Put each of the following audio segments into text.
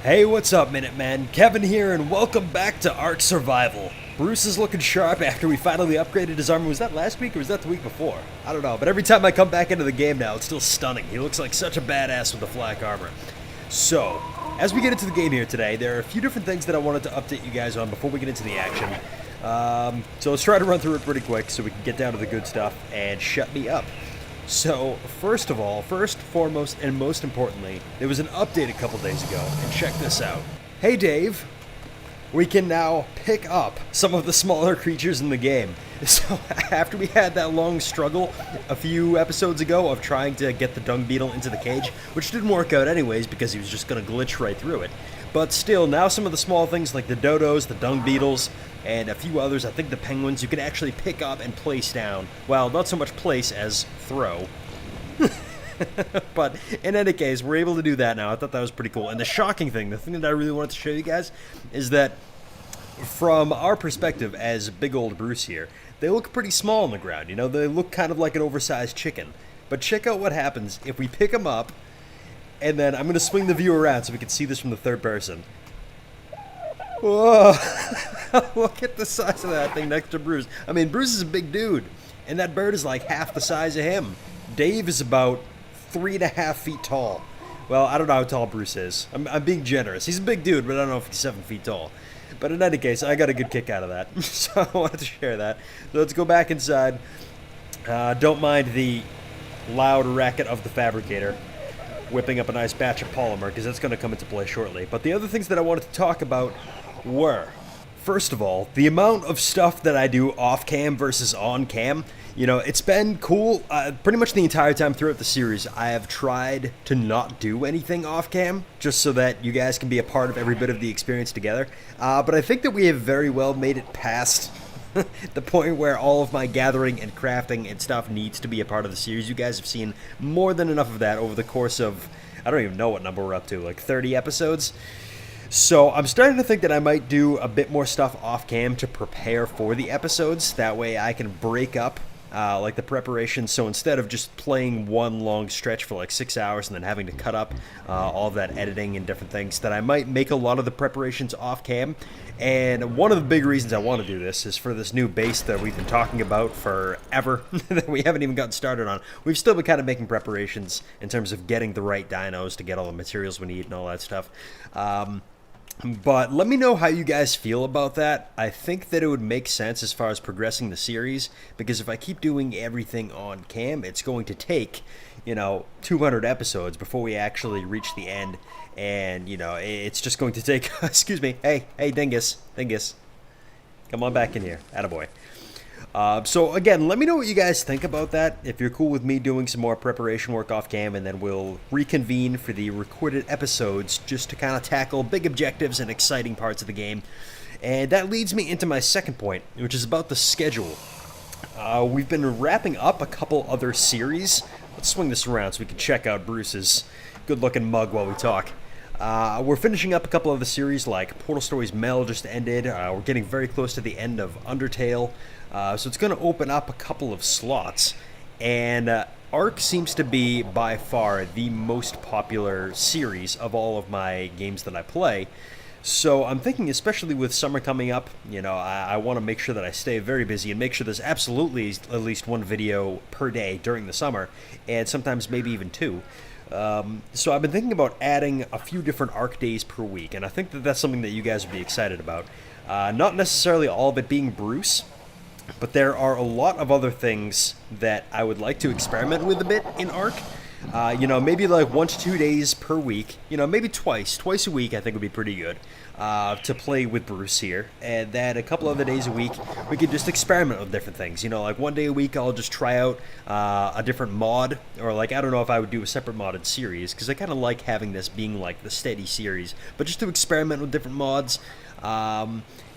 Hey, what's up, Minutemen? Kevin here, and welcome back to Ark Survival. Bruce is looking sharp after we finally upgraded his armor. Was that last week or was that the week before? I don't know, but every time I come back into the game now, it's still stunning. He looks like such a badass with the flak armor. So, as we get into the game here today, there are a few different things that I wanted to update you guys on before we get into the action. So let's try to run through it pretty quick so we can get down to the good stuff and shut me up. So, first, foremost, and most importantly, there was an update a couple days ago, and check this out. Hey Dave, we can now pick up some of the smaller creatures in the game. So, after we had that long struggle a few episodes ago of trying to get the dung beetle into the cage, which didn't work out anyways because he was just going to glitch right through it. But still, now some of the small things like the dodos, the dung beetles, and a few others, I think the penguins, you can actually pick up and place down. Well, not so much place as throw. But in any case, we're able to do that now. I thought that was pretty cool. And the shocking thing, the thing that I really wanted to show you guys, is that from our perspective as big old Bruce here, they look pretty small on the ground. You know, they look kind of like an oversized chicken. But check out what happens if we pick them up, and then I'm going to swing the view around so we can see this from the third person. Whoa! Look at the size of that thing next to Bruce. I mean, Bruce is a big dude, and that bird is like half the size of him. Dave is about 3.5 feet tall. Well, I don't know how tall Bruce is. I'm being generous. He's a big dude, but I don't know if he's 7 feet tall. But in any case, I got a good kick out of that, so I wanted to share that. So let's go back inside. Don't mind the loud racket of the fabricator whipping up a nice batch of polymer, because that's going to come into play shortly. But the other things that I wanted to talk about were, first of all, the amount of stuff that I do off-cam versus on-cam. You know, it's been cool. Pretty much the entire time throughout the series, I have tried to not do anything off-cam, just so that you guys can be a part of every bit of the experience together. But I think that we have very well made it past the point where all of my gathering and crafting and stuff needs to be a part of the series. You guys have seen more than enough of that over the course of, I don't even know what number we're up to, like 30 episodes. So I'm starting to think that I might do a bit more stuff off cam to prepare for the episodes. That way I can break up like the preparation. So instead of just playing one long stretch for like 6 hours and then having to cut up all of that editing and different things, that I might make a lot of the preparations off cam. And one of the big reasons I want to do this is for this new base that we've been talking about forever that we haven't even gotten started on. We've still been kind of making preparations in terms of getting the right dinos to get all the materials we need and all that stuff. But let me know how you guys feel about that. I think that it would make sense as far as progressing the series, because if I keep doing everything on cam, it's going to take, 200 episodes before we actually reach the end. And, it's just going to take, excuse me, hey, Dingus, come on back in here, attaboy. So again, let me know what you guys think about that, if you're cool with me doing some more preparation work off cam, and then we'll reconvene for the recorded episodes just to kind of tackle big objectives and exciting parts of the game. And that leads me into my second point, which is about the schedule. We've been wrapping up a couple other series. Let's swing this around so we can check out Bruce's good-looking mug while we talk. We're finishing up a couple of the series, like Portal Stories Mel just ended. We're getting very close to the end of Undertale. So it's going to open up a couple of slots. And Ark seems to be, by far, the most popular series of all of my games that I play. So I'm thinking, especially with summer coming up, I want to make sure that I stay very busy and make sure there's absolutely at least one video per day during the summer, and sometimes maybe even two. So I've been thinking about adding a few different Ark days per week, and I think that that's something that you guys would be excited about. Not necessarily all of it being Bruce, but there are a lot of other things that I would like to experiment with a bit in Ark. Maybe like 1 to 2 days per week, maybe twice a week I think would be pretty good to play with Bruce here. And then a couple other days a week we could just experiment with different things. Like 1 day a week I'll just try out a different mod, or like, I don't know if I would do a separate modded series, because I kind of like having this being like the steady series, but just to experiment with different mods.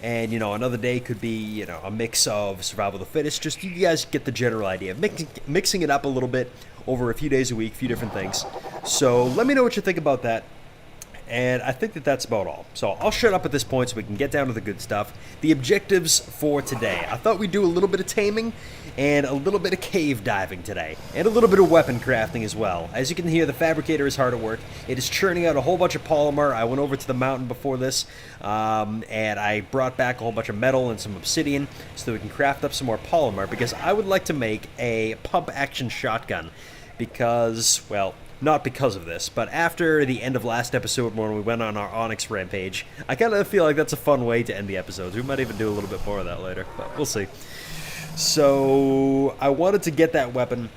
And, another day could be, a mix of Survival of the Fittest. Just, you guys get the general idea. Mixing it up a little bit over a few days a week, a few different things. So let me know what you think about that. And I think that that's about all. So I'll shut up at this point so we can get down to the good stuff. The objectives for today. I thought we'd do a little bit of taming and a little bit of cave diving today. And a little bit of weapon crafting as well. As you can hear, the fabricator is hard at work. It is churning out a whole bunch of polymer. I went over to the mountain before this and I brought back a whole bunch of metal and some obsidian so that we can craft up some more polymer, because I would like to make a pump action shotgun because, well, not because of this, but after the end of last episode when we went on our Onyx rampage, I kind of feel like that's a fun way to end the episodes. We might even do a little bit more of that later, but we'll see. So I wanted to get that weapon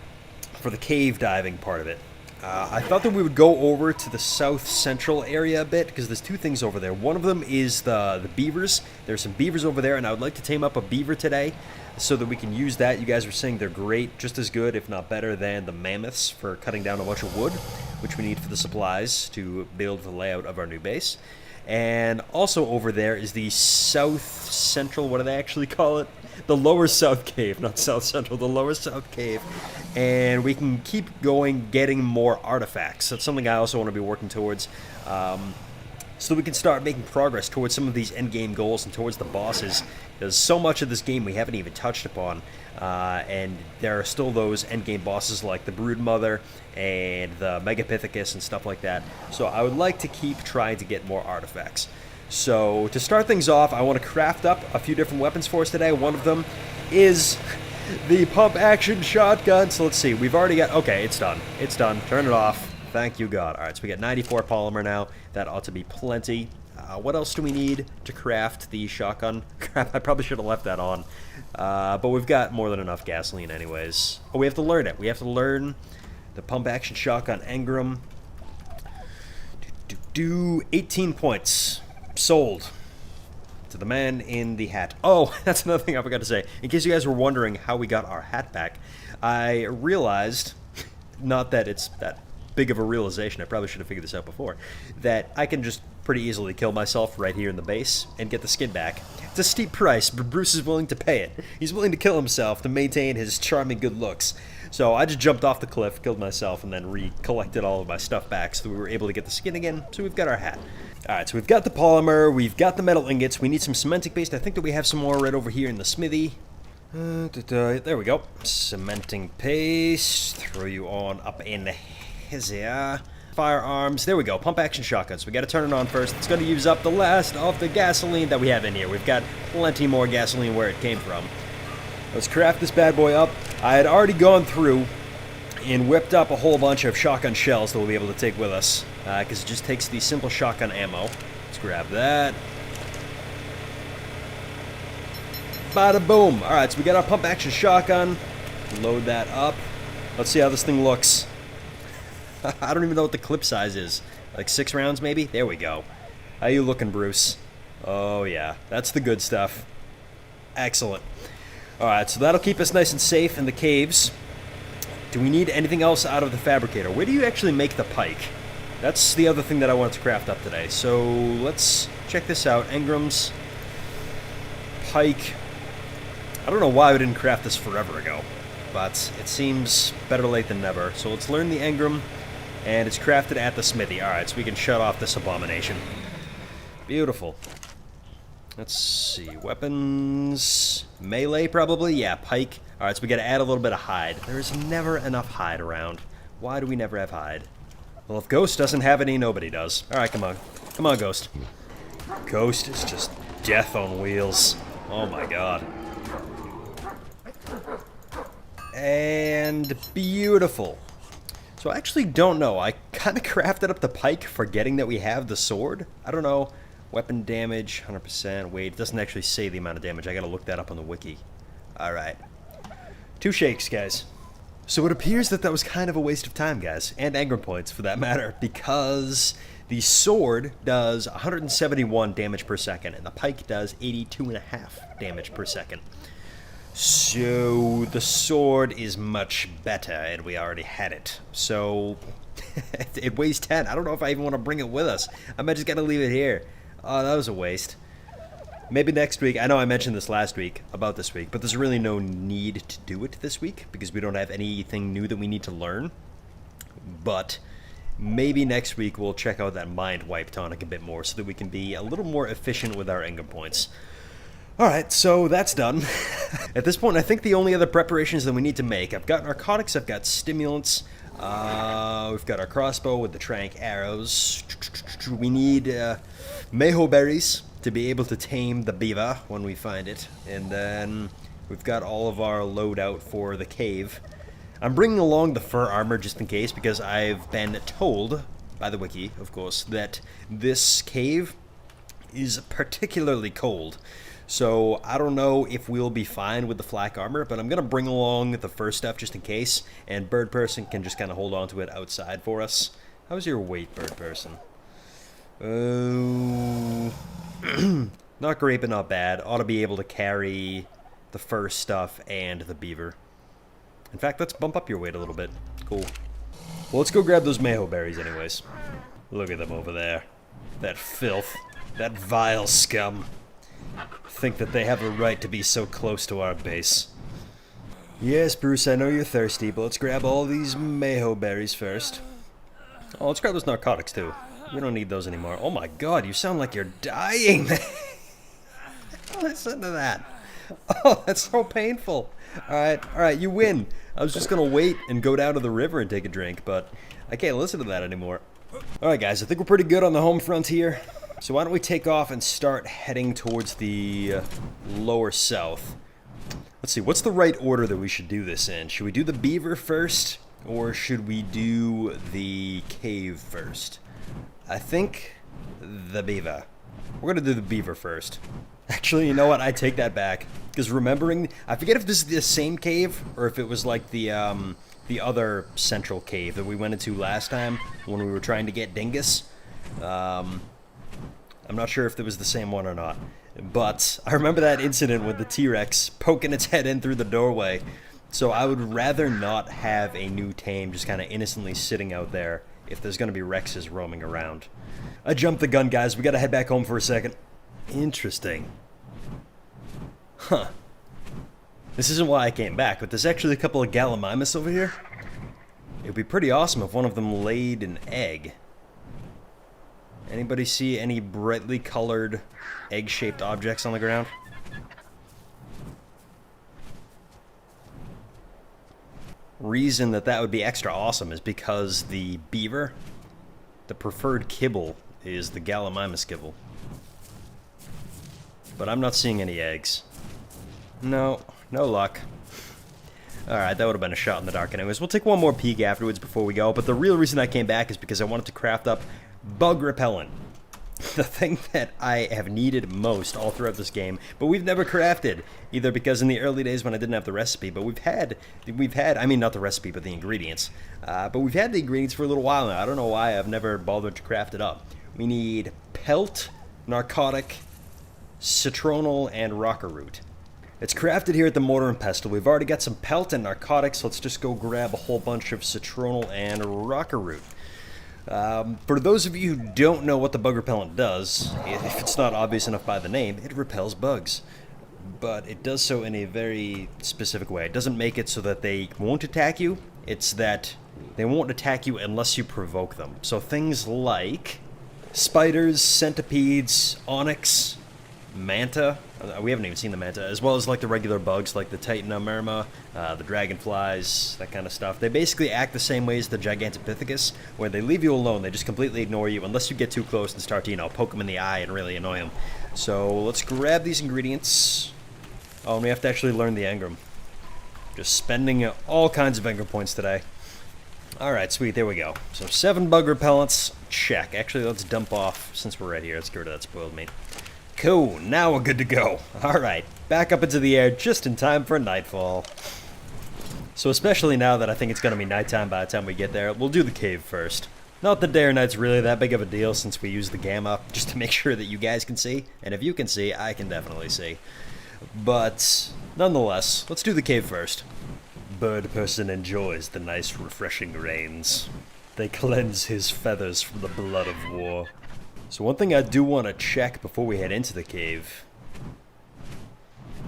for the cave diving part of it. I thought that we would go over to the south central area a bit, because there's two things over there. One of them is the beavers. There's some beavers over there, and I would like to tame up a beaver today so that we can use that. You guys were saying they're great, just as good, if not better, than the mammoths for cutting down a bunch of wood, which we need for the supplies to build the layout of our new base. And also over there is the south central, what do they actually call it? The lower south cave, not south central, the lower south cave. And we can keep going, getting more artifacts. That's something I also want to be working towards, so that we can start making progress towards some of these endgame goals and towards the bosses. There's so much of this game we haven't even touched upon, and there are still those endgame bosses like the Broodmother and the Megapithecus and stuff like that. So I would like to keep trying to get more artifacts. So to start things off, I want to craft up a few different weapons for us today. One of them is the pump action shotgun. So let's see, we've already got, okay, it's done. It's done. Turn it off. Thank you, God. All right, so we got 94 polymer now. That ought to be plenty. What else do we need to craft the shotgun? Crap, I probably should have left that on. But we've got more than enough gasoline anyways. Oh, we have to learn it. We have to learn the pump action shotgun engram. 18 points. Sold. To the man in the hat. Oh, that's another thing I forgot to say. In case you guys were wondering how we got our hat back, I realized, not that it's that big of a realization, I probably should have figured this out before, that I can just pretty easily kill myself right here in the base and get the skin back. It's a steep price, but Bruce is willing to pay it. He's willing to kill himself to maintain his charming good looks. So I just jumped off the cliff, killed myself, and then recollected all of my stuff back so we were able to get the skin again. So we've got our hat. Alright, so we've got the polymer, we've got the metal ingots, we need some cementing paste. I think that we have some more right over here in the smithy. There we go. Cementing paste. Throw you on up in here. Firearms. There we go. Pump action shotguns. We got to turn it on first. It's going to use up the last of the gasoline that we have in here. We've got plenty more gasoline where it came from. Let's craft this bad boy up. I had already gone through and whipped up a whole bunch of shotgun shells that we'll be able to take with us, because it just takes the simple shotgun ammo. Let's grab that. Bada boom. Alright, so we got our pump action shotgun. Load that up. Let's see how this thing looks. I don't even know what the clip size is. Like 6 rounds maybe? There we go. How you looking, Bruce? Oh yeah, that's the good stuff. Excellent. Alright, so that'll keep us nice and safe in the caves. Do we need anything else out of the fabricator? Where do you actually make the pike? That's the other thing that I wanted to craft up today. So let's check this out. Engrams. Pike. I don't know why we didn't craft this forever ago, but it seems better late than never. So let's learn the engram, and it's crafted at the smithy. Alright, so we can shut off this abomination. Beautiful. Let's see, weapons, melee probably, yeah, pike. Alright, so we gotta add a little bit of hide. There's never enough hide around. Why do we never have hide? Well, if Ghost doesn't have any, nobody does. Alright, come on. Come on, Ghost. Ghost is just death on wheels. Oh my god. And beautiful. So I actually don't know. I kind of crafted up the pike forgetting that we have the sword. I don't know. Weapon damage, 100%. Wait, it doesn't actually say the amount of damage. I gotta look that up on the wiki. Alright. 2 shakes, guys. So it appears that that was kind of a waste of time, guys. And engram points, for that matter. Because the sword does 171 damage per second. And the pike does 82.5 damage per second. So the sword is much better, and we already had it. So it weighs 10. I don't know if I even want to bring it with us. I might just gotta leave it here. Oh, that was a waste. Maybe next week. I know I mentioned this last week, about this week, but there's really no need to do it this week because we don't have anything new that we need to learn. But maybe next week we'll check out that Mindwipe tonic a bit more so that we can be a little more efficient with our Ingram points. Alright, so that's done. At this point, I think the only other preparations that we need to make, I've got narcotics, I've got stimulants, we've got our crossbow with the trank arrows. We need mayho berries to be able to tame the beaver when we find it. And then we've got all of our loadout for the cave. I'm bringing along the fur armor just in case, because I've been told, by the wiki, of course, that this cave is particularly cold. So I don't know if we'll be fine with the flak armor, but I'm going to bring along the fur stuff just in case, and Bird Person can just kind of hold on to it outside for us. How's your weight, Bird Person? Not great, but not bad. Ought to be able to carry the fur stuff and the beaver. In fact, let's bump up your weight a little bit. Cool. Well, let's go grab those mayho berries anyways. Look at them over there. That filth. That vile scum. Think that they have a right to be so close to our base. Yes, Bruce, I know you're thirsty, but let's grab all these mayho berries first. Oh, let's grab those narcotics too. We don't need those anymore. Oh my god, you sound like you're dying. Listen to that. Oh, that's so painful. Alright, you win. I was just gonna wait and go down to the river and take a drink, but I can't listen to that anymore. Alright guys, I think we're pretty good on the home front here. So why don't we take off and start heading towards the lower south. Let's see, what's the right order that we should do this in? Should we do the beaver first, or should we do the cave first? I think the beaver. We're gonna do the beaver first. Actually, you know what? I take that back. Because remembering, I forget if this is the same cave, or if it was like the other central cave that we went into last time when we were trying to get Dingus. I'm not sure if it was the same one or not, but I remember that incident with the T-Rex poking its head in through the doorway, so I would rather not have a new tame just kind of innocently sitting out there if there's going to be Rexes roaming around. I jumped the gun, guys. We got to head back home for a second. Interesting. Huh. This isn't why I came back, but there's actually a couple of Gallimimus over here. It would be pretty awesome if one of them laid an egg. Anybody see any brightly colored egg-shaped objects on the ground? Reason that would be extra awesome is because the beaver, the preferred kibble is the Gallimimus kibble. But I'm not seeing any eggs. No luck. Alright, that would have been a shot in the dark anyways. We'll take one more peek afterwards before we go, but the real reason I came back is because I wanted to craft up bug repellent. The thing that I have needed most all throughout this game, but we've never crafted, either because in the early days when I didn't have the recipe, but we've had, I mean not the recipe, but the ingredients, but we've had the ingredients for a little while now. I don't know why I've never bothered to craft it up. We need pelt, narcotic, citronal, and rocker root. It's crafted here at the Mortar and Pestle. We've already got some pelt and narcotics. Let's just go grab a whole bunch of citronal and rocker root. For those of you who don't know what the bug repellent does, if it's not obvious enough by the name, it repels bugs. But it does so in a very specific way. It doesn't make it so that they won't attack you. It's that they won't attack you unless you provoke them. So things like spiders, centipedes, onyx, manta. We haven't even seen the manta, as well as like the regular bugs like the Titanomerma, the dragonflies, that kind of stuff. They basically act the same way as the Gigantopithecus, where they leave you alone. They just completely ignore you unless you get too close and start to, you know, poke them in the eye and really annoy them. So let's grab these ingredients. Oh, and we have to actually learn the engram. Just spending all kinds of engram points today. Alright, sweet, there we go. So 7 bug repellents, check. Actually, let's dump off, since we're right here, let's get rid of that spoiled meat. Cool, now we're good to go. Alright, back up into the air just in time for nightfall. So especially now that I think it's going to be nighttime by the time we get there, we'll do the cave first. Not that day or night's really that big of a deal since we use the gamma, just to make sure that you guys can see. And if you can see, I can definitely see. But nonetheless, let's do the cave first. Bird Person enjoys the nice refreshing rains. They cleanse his feathers from the blood of war. So one thing I do want to check before we head into the cave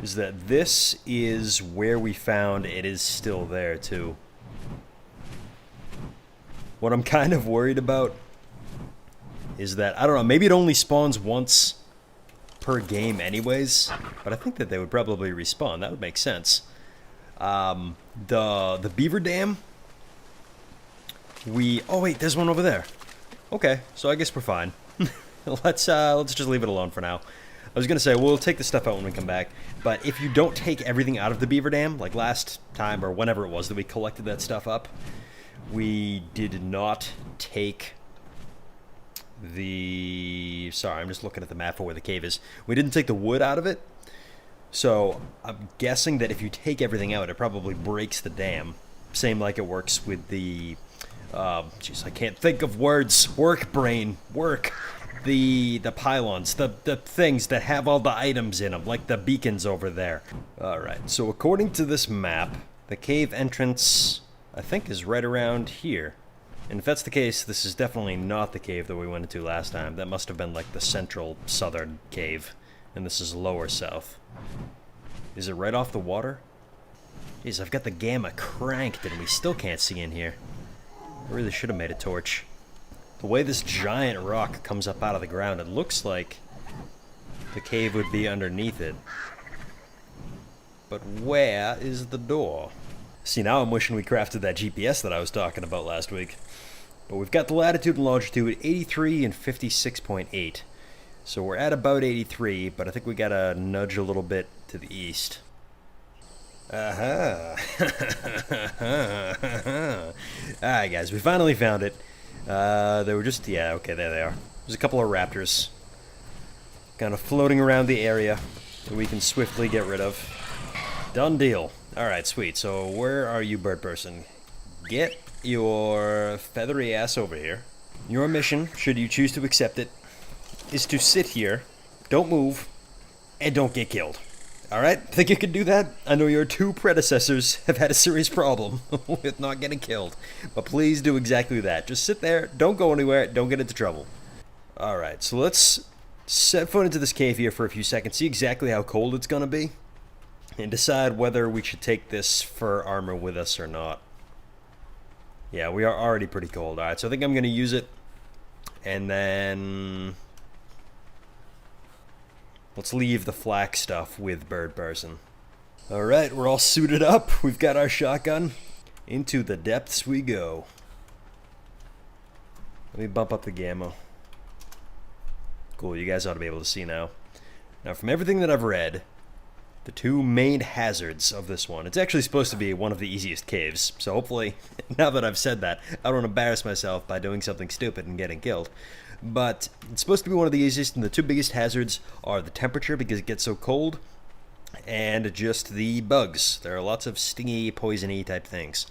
is that this is where we found it is still there too. What I'm kind of worried about is that, I don't know, maybe it only spawns once per game anyways, but I think that they would probably respawn. That would make sense. The beaver dam, oh wait, there's one over there. Okay, so I guess we're fine. Let's just leave it alone for now. I was gonna say, we'll take the stuff out when we come back, but if you don't take everything out of the beaver dam, like last time or whenever it was that we collected that stuff up, we did not take sorry, I'm just looking at the map for where the cave is. We didn't take the wood out of it, so I'm guessing that if you take everything out, it probably breaks the dam. Same like it works with the, jeez, I can't think of words. Work, brain, work. The pylons, the things that have all the items in them, like the beacons over there. Alright, so according to this map, the cave entrance, I think, is right around here. And if that's the case, this is definitely not the cave that we went into last time. That must have been like the central southern cave, and this is lower south. Is it right off the water? Jeez, I've got the gamma cranked and we still can't see in here. I really should have made a torch. The way this giant rock comes up out of the ground, it looks like the cave would be underneath it. But where is the door? See, now I'm wishing we crafted that GPS that I was talking about last week. But we've got the latitude and longitude at 83 and 56.8. So we're at about 83, but I think we gotta nudge a little bit to the east. Aha! Alright guys, we finally found it. They were just, yeah, okay, there they are. There's a couple of raptors kind of floating around the area that we can swiftly get rid of. Done deal. Alright, sweet. So where are you, bird person? Get your feathery ass over here. Your mission, should you choose to accept it, is to sit here, don't move, and don't get killed. Alright? Think you can do that? I know your two predecessors have had a serious problem with not getting killed. But please do exactly that. Just sit there, don't go anywhere, don't get into trouble. Alright, so let's set foot into this cave here for a few seconds, see exactly how cold it's gonna be, and decide whether we should take this fur armor with us or not. Yeah, we are already pretty cold. Alright, so I think I'm gonna use it, and then let's leave the flak stuff with bird person. Alright, we're all suited up. We've got our shotgun. Into the depths we go. Let me bump up the gamma. Cool, you guys ought to be able to see now. Now, from everything that I've read, the two main hazards of this one, it's actually supposed to be one of the easiest caves, so hopefully, now that I've said that, I don't embarrass myself by doing something stupid and getting killed. But it's supposed to be one of the easiest, and the two biggest hazards are the temperature, because it gets so cold, and just the bugs. There are lots of stingy, poisony type things.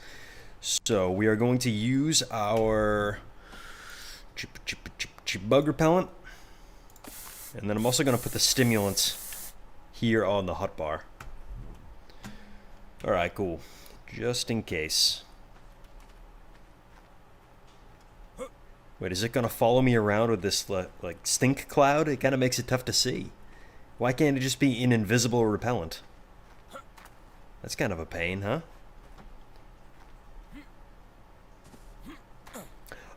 So we are going to use our bug repellent, and then I'm also going to put the stimulants here on the hotbar. Alright, cool. Just in case. Wait, is it gonna follow me around with this, like, stink cloud? It kinda makes it tough to see. Why can't it just be an invisible repellent? That's kind of a pain, huh?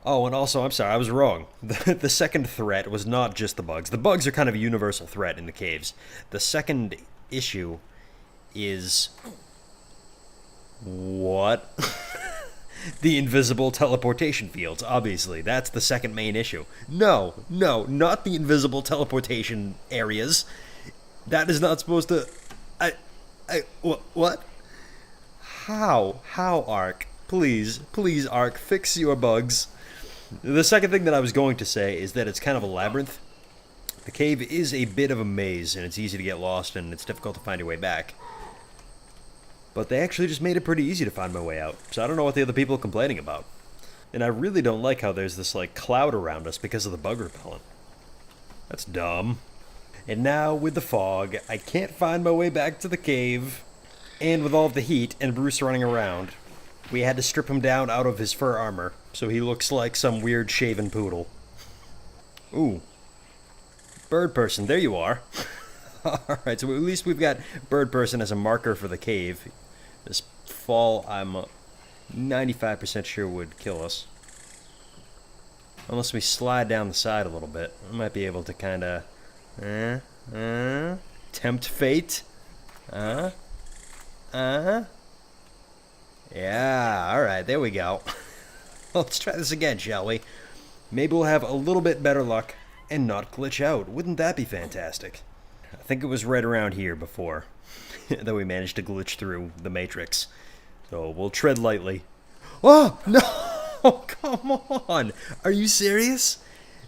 Oh, and also, I'm sorry, I was wrong. The second threat was not just the bugs. The bugs are kind of a universal threat in the caves. The second issue is... what? The invisible teleportation fields, obviously. That's the second main issue. No, not the invisible teleportation areas. That is not supposed to... what? How, Ark? Please, Ark, fix your bugs. The second thing that I was going to say is that it's kind of a labyrinth. The cave is a bit of a maze, and it's easy to get lost, and it's difficult to find your way back. But they actually just made it pretty easy to find my way out, so I don't know what the other people are complaining about. And I really don't like how there's this, like, cloud around us because of the bug repellent. That's dumb. And now, with the fog, I can't find my way back to the cave, and with all of the heat and Bruce running around, we had to strip him down out of his fur armor, so he looks like some weird shaven poodle. Ooh. Bird person, there you are. Alright, so at least we've got bird person as a marker for the cave. This fall, I'm 95% sure would kill us. Unless we slide down the side a little bit. We might be able to kind of... tempt fate. Yeah, alright, there we go. Let's try this again, shall we? Maybe we'll have a little bit better luck and not glitch out. Wouldn't that be fantastic? I think it was right around here before that we managed to glitch through the matrix. So we'll tread lightly. Oh, no! Come on! Are you serious?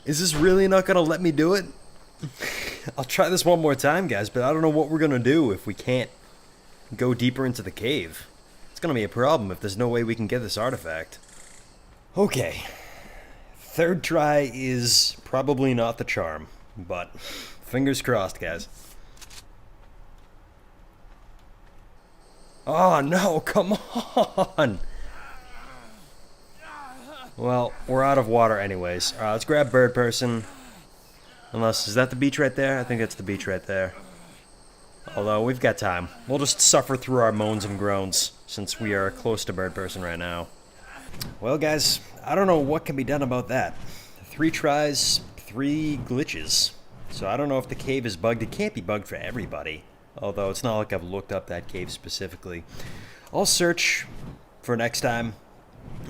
Is this really not going to let me do it? I'll try this one more time, guys, but I don't know what we're going to do if we can't go deeper into the cave. It's going to be a problem if there's no way we can get this artifact. Okay. Third try is probably not the charm, but fingers crossed, guys. Oh, no, come on! Well, we're out of water anyways. Alright, let's grab bird person. Unless, is that the beach right there? I think that's the beach right there. Although, we've got time. We'll just suffer through our moans and groans, since we are close to bird person right now. Well, guys, I don't know what can be done about that. 3 tries, 3 glitches. So I don't know if the cave is bugged. It can't be bugged for everybody. Although, it's not like I've looked up that cave specifically. I'll search for next time.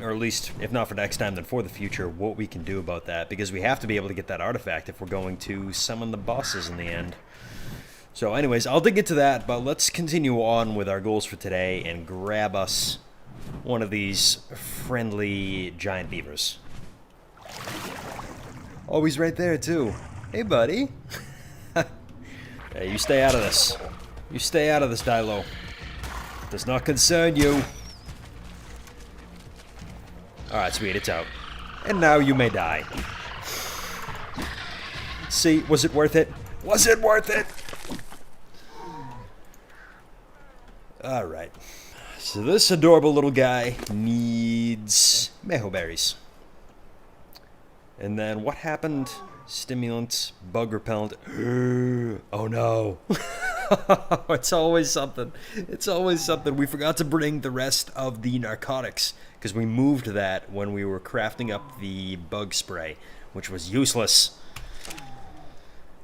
Or at least, if not for next time, then for the future, what we can do about that. Because we have to be able to get that artifact if we're going to summon the bosses in the end. So anyways, I'll dig into that, but let's continue on with our goals for today and grab us one of these friendly giant beavers. Oh, he's right there too. Hey, buddy. Hey, you stay out of this. You stay out of this, Dilo. Does not concern you. Alright, sweet, it's out. And now you may die. See, was it worth it? Was it worth it? Alright. So this adorable little guy needs meho berries. And then what happened? Stimulants, bug repellent. Oh no. It's always something. It's always something. We forgot to bring the rest of the narcotics because we moved that when we were crafting up the bug spray, which was useless.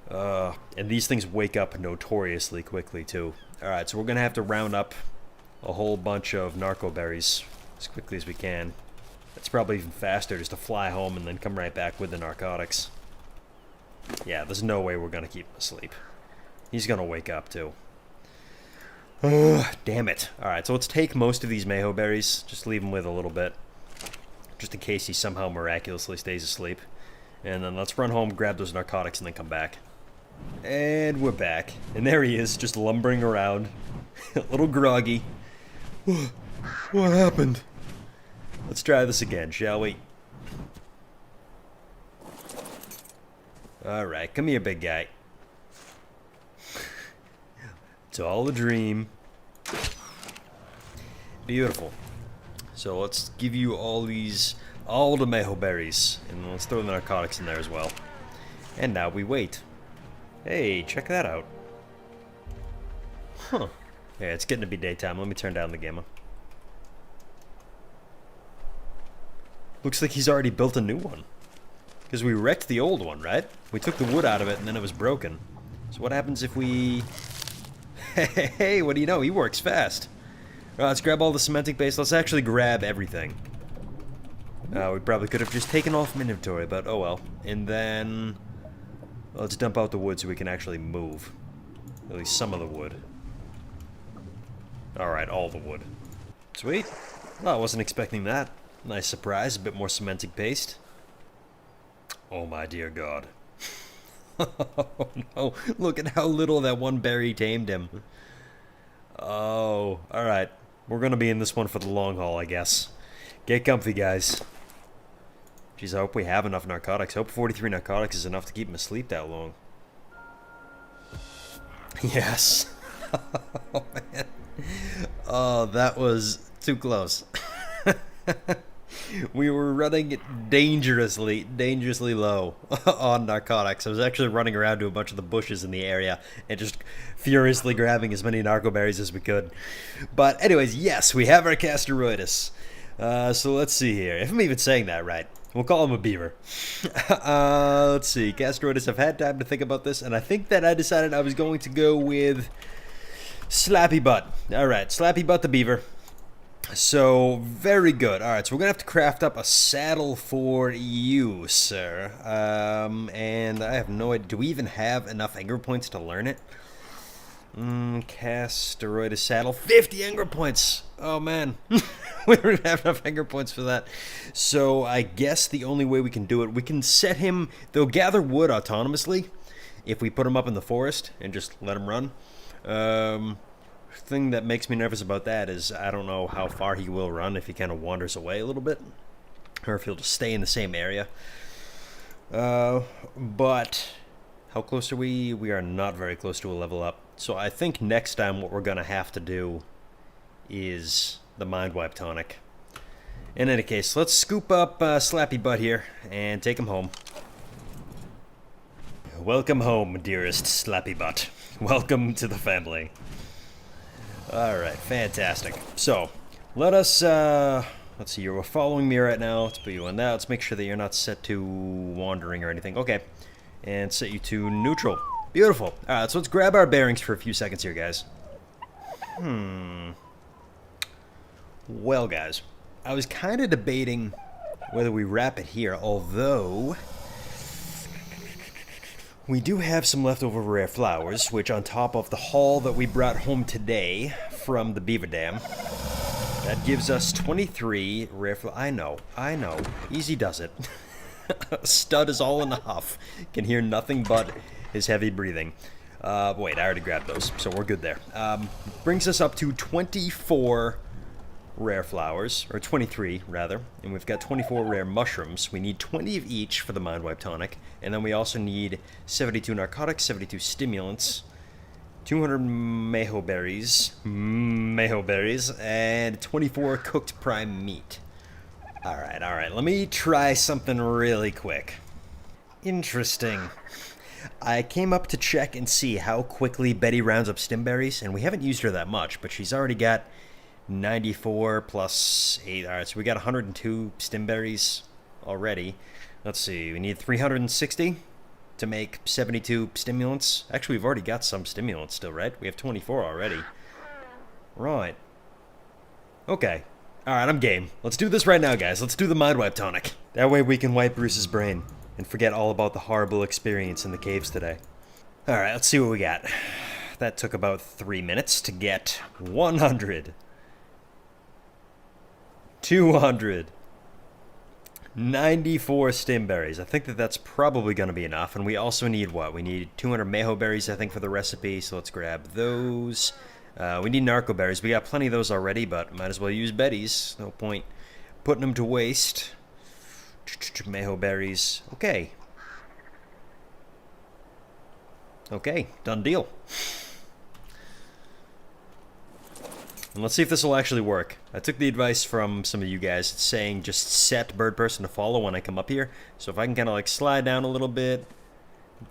And these things wake up notoriously quickly too. Alright, so we're gonna have to round up a whole bunch of narco berries as quickly as we can. It's probably even faster just to fly home and then come right back with the narcotics. Yeah, there's no way we're gonna keep him asleep. He's gonna wake up too. Damn it. Alright, so let's take most of these meho berries. Just leave him with a little bit. Just in case he somehow miraculously stays asleep. And then let's run home, grab those narcotics, and then come back. And we're back. And there he is, just lumbering around. A little groggy. What happened? Let's try this again, shall we? Alright, come here, big guy. It's all a dream. Beautiful. So let's give you all the meho berries. And let's throw the narcotics in there as well. And now we wait. Hey, check that out. Huh. Yeah, it's getting to be daytime. Let me turn down the gamma. Looks like he's already built a new one. Because we wrecked the old one, right? We took the wood out of it and then it was broken. So what happens if we... Hey, what do you know? He works fast. Let's grab all the cementing paste. Let's actually grab everything. We probably could have just taken all from inventory, but oh well. And then... let's dump out the wood so we can actually move. At least some of the wood. Alright, all the wood. Sweet. Well, I wasn't expecting that. Nice surprise, a bit more cementing paste. Oh my dear God. Oh no, look at how little that one berry tamed him. Oh, alright. We're gonna be in this one for the long haul, I guess. Get comfy, guys. Jeez, I hope we have enough narcotics. I hope 43 narcotics is enough to keep him asleep that long. Yes. Oh, man. Oh, that was too close. We were running dangerously low on narcotics. I was actually running around to a bunch of the bushes in the area and just furiously grabbing as many narco berries as we could. But anyways, yes, we have our Casteroidus. So let's see here. If I'm even saying that right. We'll call him a beaver. Let's see. Castroides, I've had time to think about this, and I think that I decided I was going to go with Slappy Butt. Alright, Slappy Butt the beaver. So, very good. Alright, so we're going to have to craft up a saddle for you, sir. And I have no idea. Do we even have enough anger points to learn it? Castroides saddle. 50 anger points! Oh, man. We don't have enough anger points for that. So, I guess the only way we can do it, we can set him... They'll gather wood autonomously if we put him up in the forest and just let him run. Thing that makes me nervous about that is I don't know how far he will run if he kind of wanders away a little bit, or if he'll just stay in the same area. But how close are we? We are not very close to a level up. So I think next time what we're going to have to do is the Mindwipe Tonic. In any case, let's scoop up Slappy Butt here and take him home. Welcome home, dearest Slappy Butt. Welcome to the family. Alright, fantastic. So, let us, let's see, you're following me right now. Let's put you on that. Let's make sure that you're not set to wandering or anything. Okay. And set you to neutral. Beautiful. Alright, so let's grab our bearings for a few seconds here, guys. Well, guys, I was kind of debating whether we wrap it here, although... we do have some leftover rare flowers, which on top of the haul that we brought home today from the beaver dam, that gives us 23 rare flowers. I know. Easy does it. Stud is all in a huff. Can hear nothing but his heavy breathing. Wait, I already grabbed those, so we're good there. Brings us up to 24 rare flowers, or 23 rather, and we've got 24 rare mushrooms. We need 20 of each for the Mindwipe Tonic, and then we also need 72 narcotics, 72 stimulants, 200 meho berries, and 24 cooked prime meat. Alright, let me try something really quick. Interesting. I came up to check and see how quickly Betty rounds up stimberries, and we haven't used her that much, but she's already got 94 plus 8. Alright, so we got 102 stimberries already. Let's see, we need 360 to make 72 stimulants. Actually, we've already got some stimulants still, right? We have 24 already. Right. Okay. Alright, I'm game. Let's do this right now, guys. Let's do the Mindwipe Tonic. That way we can wipe Bruce's brain and forget all about the horrible experience in the caves today. Alright, let's see what we got. That took about 3 minutes to get 100. 294 stimberries. I think that's probably going to be enough. And we also need what? We need 200 meho berries, I think, for the recipe. So let's grab those. We need narco berries. We got plenty of those already, but might as well use Betty's. No point putting them to waste. Meho berries. Okay. Okay, done deal. And let's see if this will actually work. I took the advice from some of you guys saying just set bird person to follow when I come up here. So if I can kind of like slide down a little bit,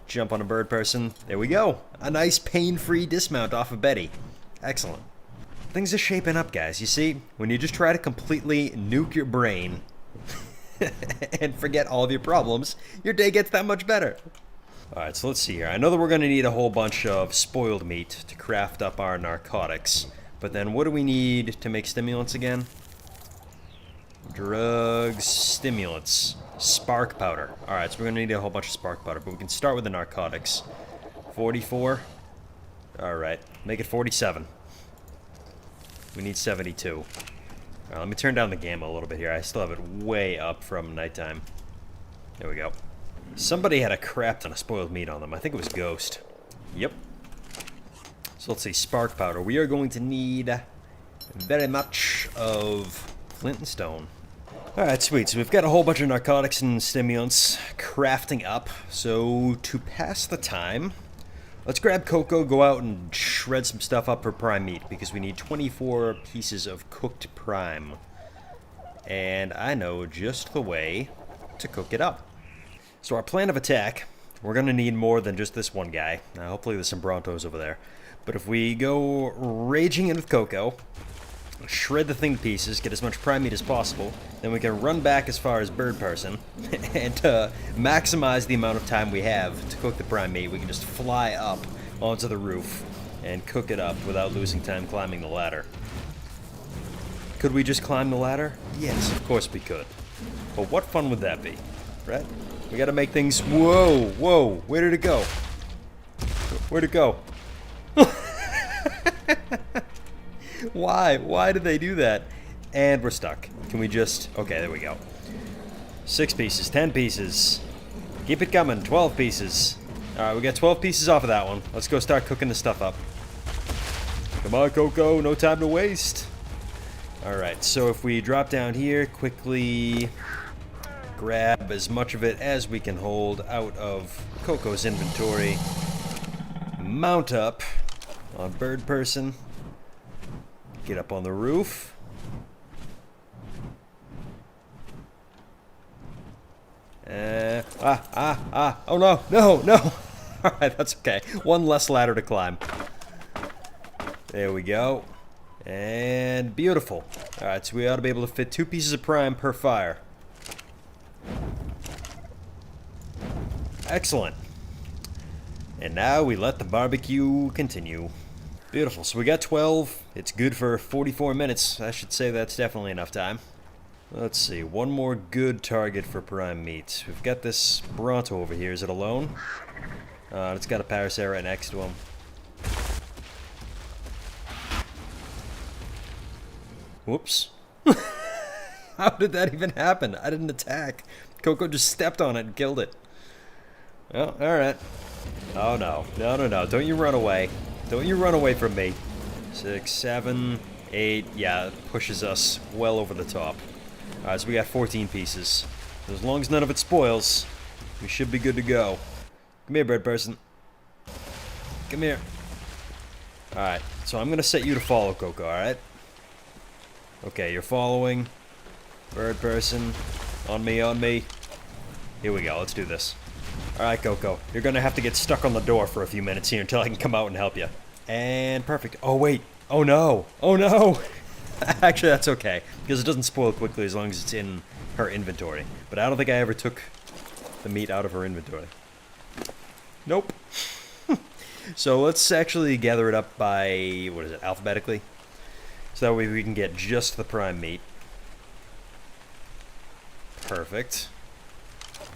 jump on a bird person, there we go. A nice pain-free dismount off of Betty. Excellent. Things are shaping up, guys. You see, when you just try to completely nuke your brain and forget all of your problems, your day gets that much better. Alright, so let's see here. I know that we're going to need a whole bunch of spoiled meat to craft up our narcotics. But then what do we need to make stimulants again? Drugs, stimulants, spark powder. Alright, so we're going to need a whole bunch of spark powder, but we can start with the narcotics. 44. Alright, make it 47. We need 72. Alright, let me turn down the gamma a little bit here. I still have it way up from nighttime. There we go. Somebody had a crap ton of spoiled meat on them. I think it was Ghost. Yep. So let's see, spark powder. We are going to need very much of flint and stone. Alright, sweet. So we've got a whole bunch of narcotics and stimulants crafting up. So to pass the time, let's grab Coco, go out and shred some stuff up for prime meat, because we need 24 pieces of cooked prime. And I know just the way to cook it up. So our plan of attack, we're going to need more than just this one guy. Now, hopefully there's some Brontos over there. But if we go raging in with Coco, shred the thing to pieces, get as much prime meat as possible. Then we can run back as far as bird person, and to maximize the amount of time we have to cook the prime meat, we can just fly up onto the roof and cook it up without losing time climbing the ladder. Could we just climb the ladder? Yes, of course we could. But what fun would that be, right? We gotta make things... Whoa, whoa, where did it go? Where'd it go? Why? Why did they do that? And we're stuck. Can we just... Okay, there we go. 6 pieces, 10 pieces. Keep it coming, 12 pieces. Alright, we got 12 pieces off of that one. Let's go start cooking this stuff up. Come on, Coco, no time to waste. Alright, so if we drop down here, quickly grab as much of it as we can hold out of Coco's inventory. Mount up on bird person. Get up on the roof. Oh no, no, no. Alright, that's okay. One less ladder to climb. There we go. And beautiful. Alright, so we ought to be able to fit 2 pieces of prime per fire. Excellent. And now we let the barbecue continue. Beautiful. So we got 12. It's good for 44 minutes. I should say that's definitely enough time. Let's see. One more good target for prime meat. We've got this Bronto over here. Is it alone? It's got a Paracera right next to him. Whoops. How did that even happen? I didn't attack. Coco just stepped on it and killed it. Well, alright. Oh no. No, no, no. Don't you run away. Don't you run away from me. 6, 7, 8. Yeah, it pushes us well over the top. Alright, so we got 14 pieces. As long as none of it spoils, we should be good to go. Come here, bird person. Come here. Alright, so I'm gonna set you to follow, Coco, alright? Okay, you're following. Bird person. On me, on me. Here we go, let's do this. Alright, Coco. You're gonna have to get stuck on the door for a few minutes here until I can come out and help you. And perfect. Oh, wait. Oh, no. Oh, no. Actually, that's okay. Because it doesn't spoil quickly as long as it's in her inventory. But I don't think I ever took the meat out of her inventory. Nope. So let's actually gather it up by, what is it, alphabetically? So that way we can get just the prime meat. Perfect.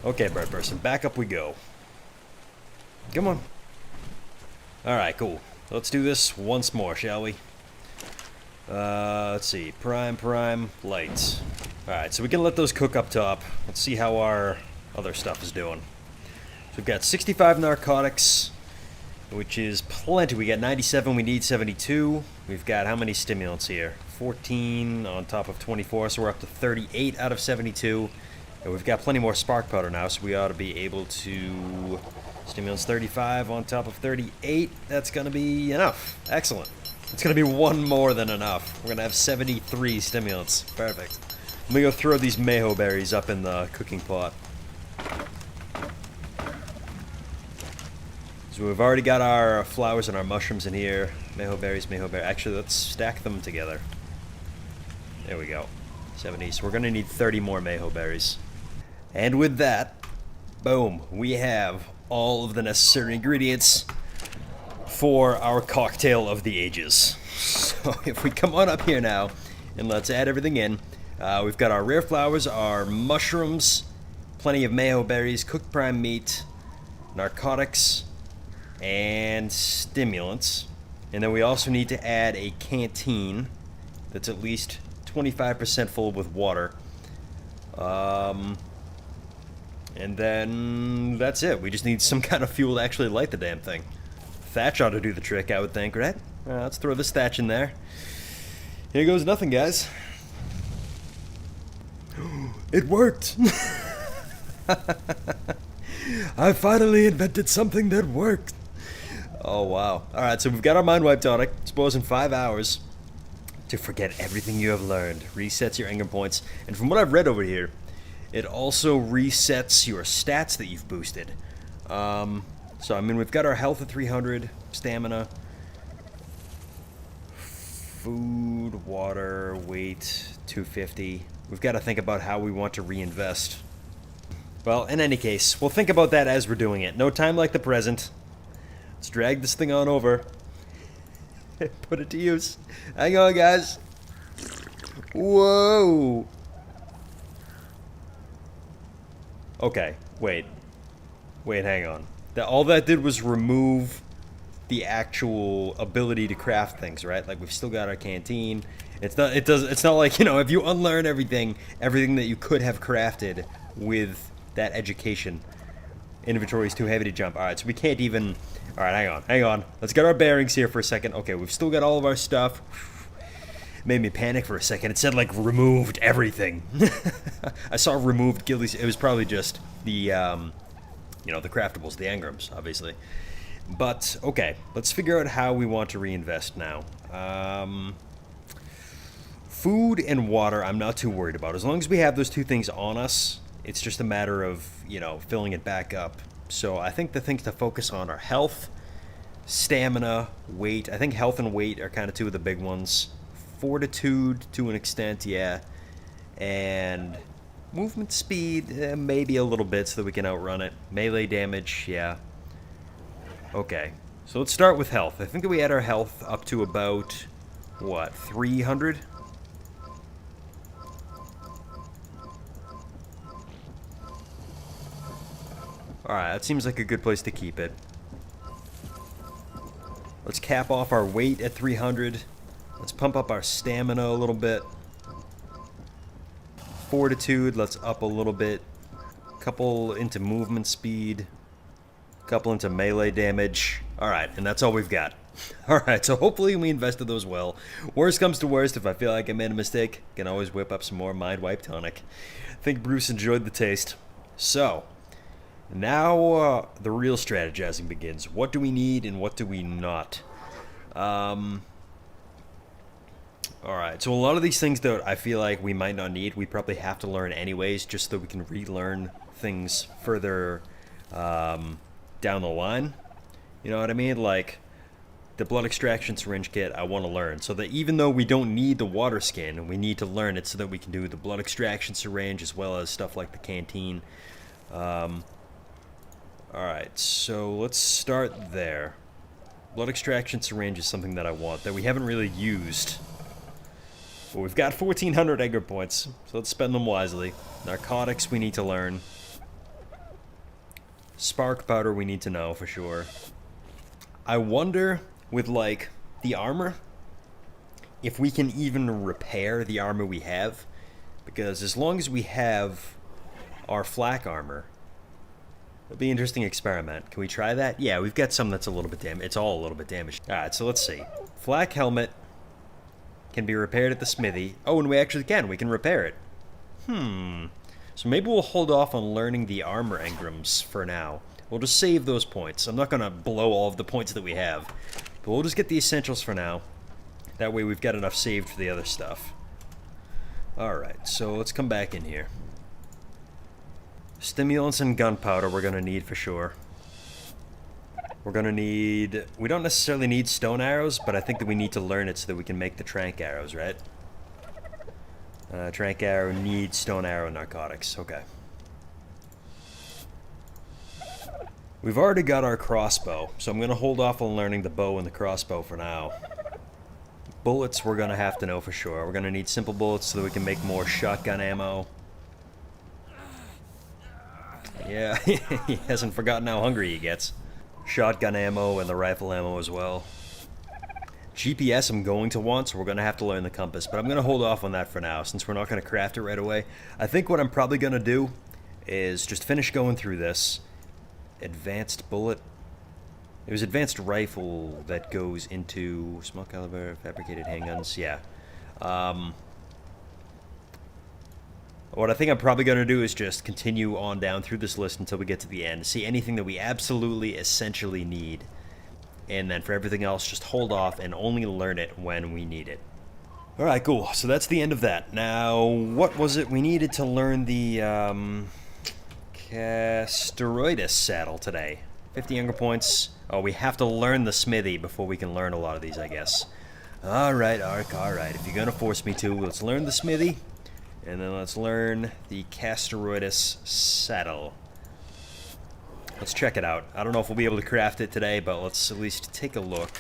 Okay, bird person, back up we go. Come on. Alright, cool. Let's do this once more, shall we? Let's see. Prime, light. Alright, so we can let those cook up top. Let's see how our other stuff is doing. So we've got 65 narcotics, which is plenty. We got 97, we need 72. We've got how many stimulants here? 14 on top of 24, so we're up to 38 out of 72. And we've got plenty more spark powder now, so we ought to be able to... Stimulants 35 on top of 38. That's going to be enough. Excellent. It's going to be one more than enough. We're going to have 73 stimulants. Perfect. Let me go throw these mayho berries up in the cooking pot. So we've already got our flowers and our mushrooms in here. Mayho berries, mayho berries. Actually, let's stack them together. There we go. 70. So we're going to need 30 more mayho berries. And with that, boom, we have all of the necessary ingredients for our cocktail of the ages. So if we come on up here now, and let's add everything in. We've got our rare flowers, our mushrooms, plenty of mayho berries, cooked prime meat, narcotics, and stimulants. And then we also need to add a canteen that's at least 25% full with water. And then that's it. We just need some kind of fuel to actually light the damn thing. Thatch ought to do the trick, I would think, right? Let's throw this thatch in there. Here goes nothing, guys. It worked! I finally invented something that worked. Oh, wow. Alright, so we've got our Mindwipe tonic. Suppose in 5 hours to forget everything you have learned. Resets your anger points. And from what I've read over here, it also resets your stats that you've boosted. So, I mean, we've got our health at 300, stamina Food, water, weight, 250. We've got to think about how we want to reinvest. Well, in any case, we'll think about that as we're doing it. No time like the present. Let's drag this thing on over. Put it to use. Hang on, guys. Whoa. Okay, wait. Wait, hang on. All that did was remove the actual ability to craft things, right? Like, we've still got our canteen. It's not like, you know, if you unlearn everything that you could have crafted with that education, inventory is too heavy to jump. All right, so we can't even... All right, hang on. Let's get our bearings here for a second. Okay, we've still got all of our stuff. Made me panic for a second. It said, like, removed everything. I saw removed guildies. It was probably just the, you know, the craftables, the engrams, obviously. But, okay, let's figure out how we want to reinvest now. Food and water, I'm not too worried about. As long as we have those two things on us, it's just a matter of, you know, filling it back up. So I think the things to focus on are health, stamina, weight. I think health and weight are kind of two of the big ones. Fortitude, to an extent, yeah. And movement speed, maybe a little bit so that we can outrun it. Melee damage, yeah. Okay, so let's start with health. I think that we had our health up to about, what, 300? Alright, that seems like a good place to keep it. Let's cap off our weight at 300. Let's pump up our stamina a little bit. Fortitude, let's up a little bit. Couple into movement speed. Couple into melee damage. Alright, and that's all we've got. Alright, so hopefully we invested those well. Worst comes to worst, if I feel like I made a mistake, I can always whip up some more Mindwipe Tonic. I think Bruce enjoyed the taste. So, now the real strategizing begins. What do we need and what do we not? Alright, so a lot of these things that I feel like we might not need, we probably have to learn anyways, just so we can relearn things further down the line. You know what I mean? Like, the blood extraction syringe kit, I want to learn. So that even though we don't need the water skin, we need to learn it so that we can do the blood extraction syringe as well as stuff like the canteen. Alright, so let's start there. Blood extraction syringe is something that I want, that we haven't really used. But we've got 1,400 engram points, so let's spend them wisely. Narcotics we need to learn. Spark powder we need to know for sure. I wonder, with like the armor, if we can even repair the armor we have. Because as long as we have our flak armor, it'll be an interesting experiment. Can we try that? Yeah, we've got some that's a little bit damaged. It's all a little bit damaged. Alright, so let's see. Flak helmet can be repaired at the smithy. Oh, and we actually can. We can repair it. So maybe we'll hold off on learning the armor engrams for now. We'll just save those points. I'm not going to blow all of the points that we have. But we'll just get the essentials for now. That way we've got enough saved for the other stuff. Alright, so let's come back in here. Stimulants and gunpowder we're going to need for sure. We're going to need... We don't necessarily need stone arrows, but I think that we need to learn it so that we can make the trank arrows, right? Trank arrow needs stone arrow narcotics. Okay. We've already got our crossbow, so I'm going to hold off on learning the bow and the crossbow for now. Bullets we're going to have to know for sure. We're going to need simple bullets so that we can make more shotgun ammo. Yeah, he hasn't forgotten how hungry he gets. Shotgun ammo and the rifle ammo as well. GPS I'm going to want, so we're going to have to learn the compass, but I'm going to hold off on that for now since we're not going to craft it right away. I think what I'm probably going to do is just finish going through this. Advanced bullet. It was advanced rifle that goes into small caliber fabricated handguns. Yeah. What I think I'm probably going to do is just continue on down through this list until we get to the end. See anything that we absolutely essentially need. And then for everything else, just hold off and only learn it when we need it. Alright, cool. So that's the end of that. Now, what was it? We needed to learn the Casteroidus saddle today. 50 younger points. Oh, we have to learn the smithy before we can learn a lot of these, I guess. Alright, Ark, alright. If you're gonna force me to, let's learn the smithy, and then let's learn the Castroidus saddle. Let's check it out. I don't know if we'll be able to craft it today, but let's at least take a look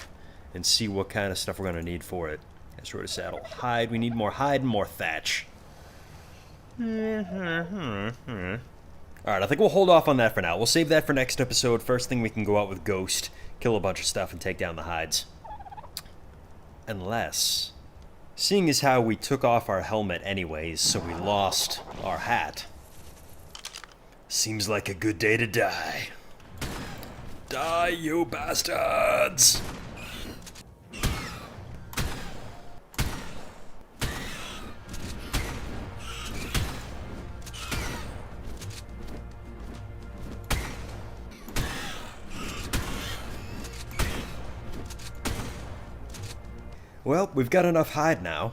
and see what kind of stuff we're gonna need for it. Castroidus saddle. Hide. We need more hide and more thatch. Alright, I think we'll hold off on that for now. We'll save that for next episode. First thing, we can go out with Ghost, kill a bunch of stuff, and take down the hides. Unless, seeing as how we took off our helmet anyways, so we lost our hat. Seems like a good day to die. Die, you bastards! Well, we've got enough hide now.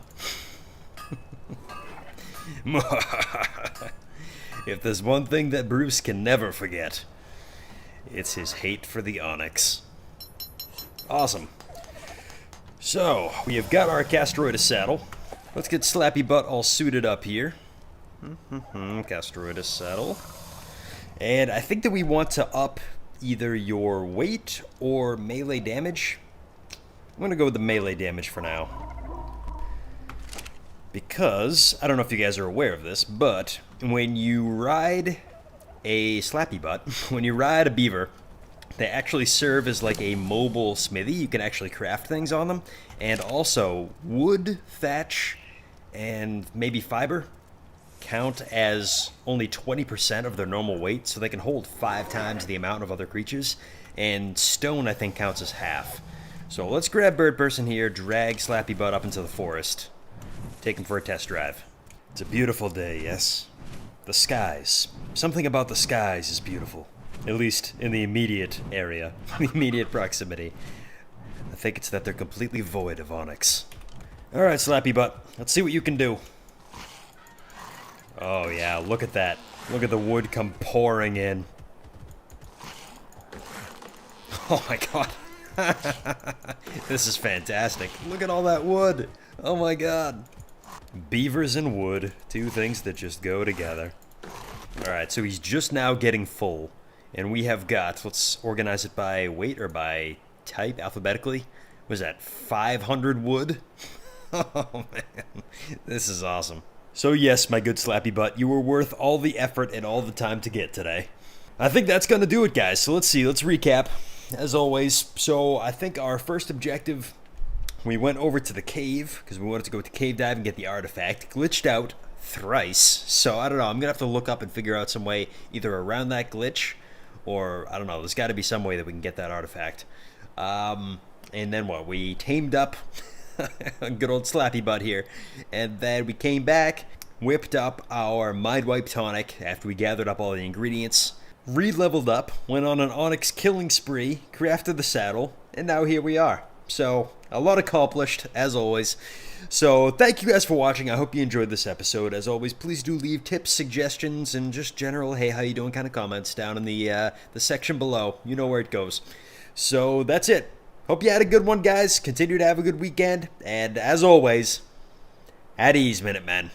If there's one thing that Bruce can never forget, it's his hate for the Onyx. Awesome. So, we have got our Castroidus saddle. Let's get Slappy Butt all suited up here. Castroidus saddle. And I think that we want to up either your weight or melee damage. I'm going to go with the melee damage for now. Because, I don't know if you guys are aware of this, but when you ride a Slappy Butt, when you ride a beaver, they actually serve as like a mobile smithy. You can actually craft things on them. And also, wood, thatch, and maybe fiber count as only 20% of their normal weight, so they can hold 5 times the amount of other creatures. And stone, I think, counts as half. So let's grab Bird Person here, drag Slappy Butt up into the forest, take him for a test drive. It's a beautiful day, yes? The skies. Something about the skies is beautiful. At least in the immediate area, the immediate proximity. I think it's that they're completely void of onyx. Alright, Slappy Butt, let's see what you can do. Oh yeah, look at that. Look at the wood come pouring in. Oh my god. This is fantastic. Look at all that wood. Oh my god. Beavers and wood, two things that just go together. Alright, so he's just now getting full. And we have got, let's organize it by weight or by type alphabetically. Was that 500 wood? Oh man, this is awesome. So yes, my good Slappy Butt, you were worth all the effort and all the time to get today. I think that's gonna do it, guys. So let's see, let's recap. As always, so I think our first objective, we went over to the cave, because we wanted to go to cave dive and get the artifact. Glitched out thrice, so I don't know, I'm going to have to look up and figure out some way either around that glitch, or, I don't know, there's got to be some way that we can get that artifact. And then what, we tamed up a good old Slappy Butt here, and then we came back, whipped up our Mindwipe tonic after we gathered up all the ingredients, re-leveled up, went on an onyx killing spree, crafted the saddle, and now here we are. So, a lot accomplished, as always. So, thank you guys for watching. I hope you enjoyed this episode. As always, please do leave tips, suggestions, and just general, hey, how you doing kind of comments down in the section below. You know where it goes. So, that's it. Hope you had a good one, guys. Continue to have a good weekend. And, as always, at ease, Minutemen.